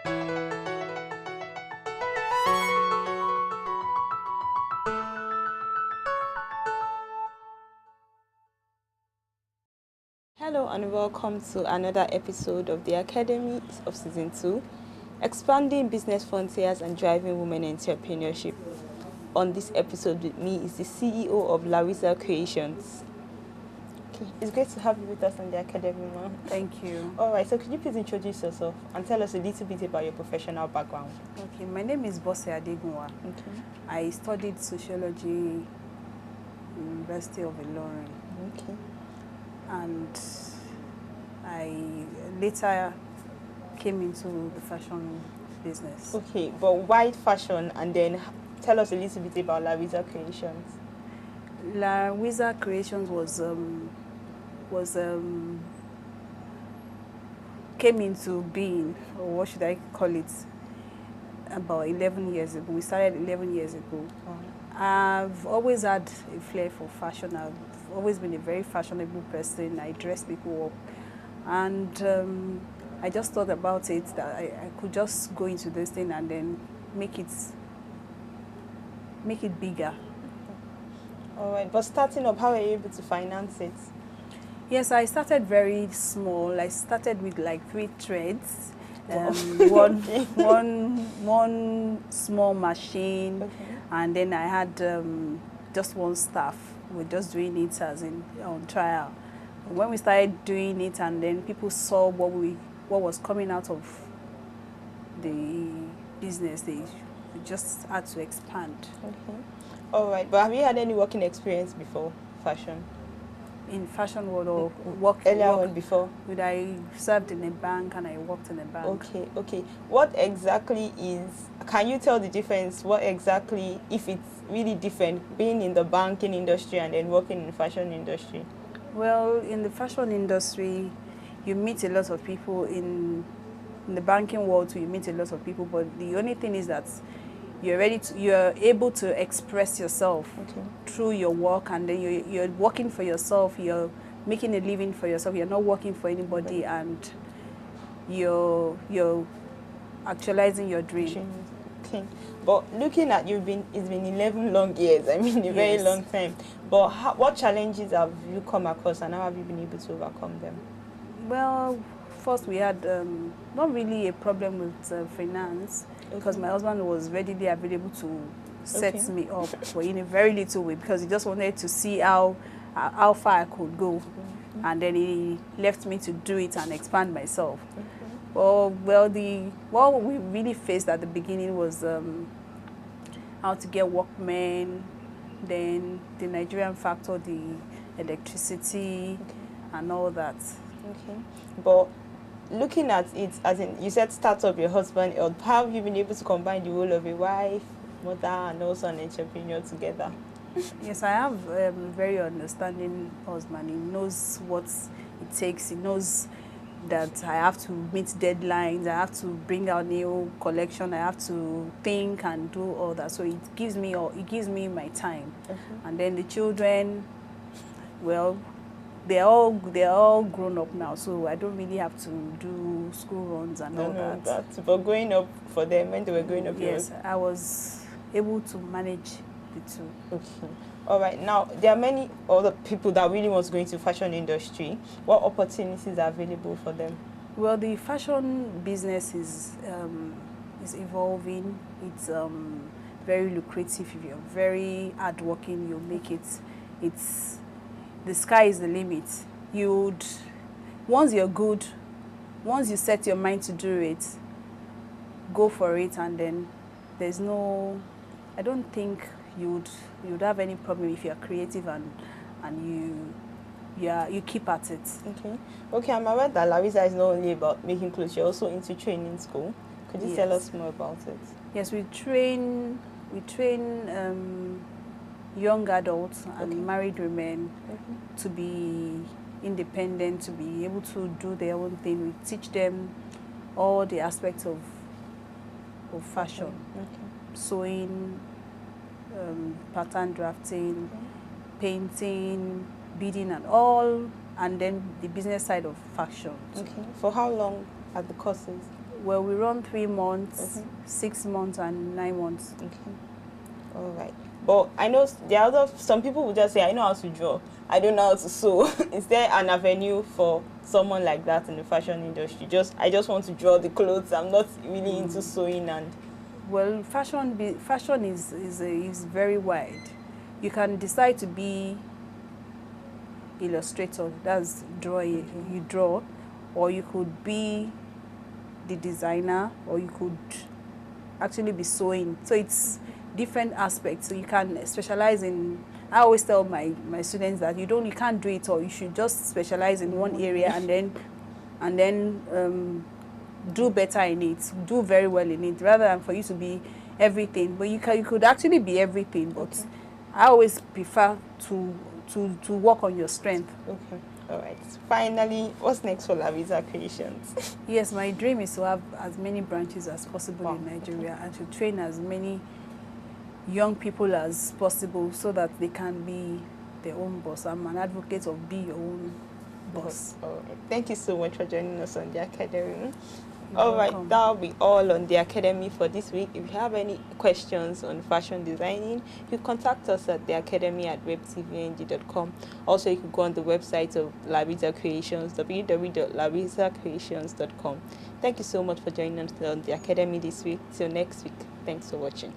Hello and welcome to another episode of the Academy of Season 2, Expanding Business Frontiers and Driving Women Entrepreneurship. On this episode with me is the CEO of Lawiza Creations. Okay, it's great to have you with us on the Academy, ma'am. Thank you. All right, so could you please introduce yourself and tell us a little bit about your professional background? Okay, my name is Abosede Adegunwa. Okay. I studied sociology in University of Ilorin. Okay. And I later came into the fashion business. Okay, but why fashion? And then tell us a little bit about Lawiza Creations. Lawiza Creations came into being, or what should I call it, about 11 years ago. We started 11 years ago. I've always had a flair for fashion. I've always been a very fashionable person. I dress people up. And I just thought about it, that I could just go into this thing and then make it bigger. All right, but starting up, how are you able to finance it? Yes, I started very small. I started with like 3 threads, one small machine, okay. And then I had just one staff. We're just doing it as in on trial. When we started doing it, and then people saw what was coming out of the business, we just had to expand. Okay. All right, but have you had any working experience before fashion? In fashion world, or work before? I served in a bank and I worked in a bank. Okay, okay. What exactly is, can you tell the difference, what exactly, if it's really different, being in the banking industry and then working in the fashion industry? Well, in the fashion industry, you meet a lot of people. In the banking world too, you meet a lot of people, but the only thing is that you're able to express yourself, okay, through your work, and then you're working for yourself, you're making a living for yourself, you're not working for anybody, and you're actualizing your dream. Okay. But looking at it's been 11 long years, I mean a very long time. But what challenges have you come across and how have you been able to overcome them? Well, first we had not really a problem with finance, because my husband was readily available to set me up for in a very little way, because he just wanted to see how far I could go, and then he left me to do it and expand myself. Well, what we really faced at the beginning was how to get workmen, then the Nigerian factor, the electricity, and all that. Okay, but looking at it, as in you said, start up your husband, how have you been able to combine the role of a wife, mother, and also an entrepreneur together? Yes, I have a very understanding husband. He knows what it takes. He knows that I have to meet deadlines, I have to bring out new collection, I have to think and do all that. So it gives me my time. And then the children, well, they're all grown up now, so I don't really have to do school runs and all that. But growing up for them, when they were growing up, yes, I was able to manage the two. Okay. All right. Now there are many other people that really want to go into fashion industry. What opportunities are available for them? Well, the fashion business is evolving. It's very lucrative. If you're very hardworking, you'll make it. The sky is the limit. Once you're good, once you set your mind to do it, go for it, and then I don't think you would have any problem if you're creative and you keep at it. Okay, I'm aware that Lawiza is not only about making clothes, you're also into training school. Could you tell us more about it? Yes, we train young adults and married women to be independent, to be able to do their own thing. We teach them all the aspects of fashion, sewing, pattern drafting, painting, beading, and all, and then the business side of fashion. For how long are the courses? Well, we run 3 months, 6 months, and 9 months. Okay. All right. But I know some people will just say, I know how to draw, I don't know how to sew. Is there an avenue for someone like that in the fashion industry? I just want to draw the clothes. I'm not really into sewing and. Well, fashion is very wide. You can decide to be illustrator, that's you draw, or you could be the designer, or you could actually be sewing. So it's different aspects. So you can specialize in. I always tell my students that you can't do it all. You should just specialize in one area and then do better in it, do very well in it, rather than for you to be everything. But you could actually be everything. But I always prefer to work on your strength. Okay. All right. Finally, what's next for Lawiza Creations? Yes, my dream is to have as many branches as possible in Nigeria and to train as many young people as possible so that they can be their own boss. I'm an advocate of be your own boss. All right. Thank you so much for joining us on the Academy. You're all welcome. Right, that'll be all on the Academy for this week. If you have any questions on fashion designing, you contact us at theacademy@webtvng.com. Also, you can go on the website of Lawiza Creations, www.lawizacreations.com. Thank you so much for joining us on the Academy this week. Till next week. Thanks for watching.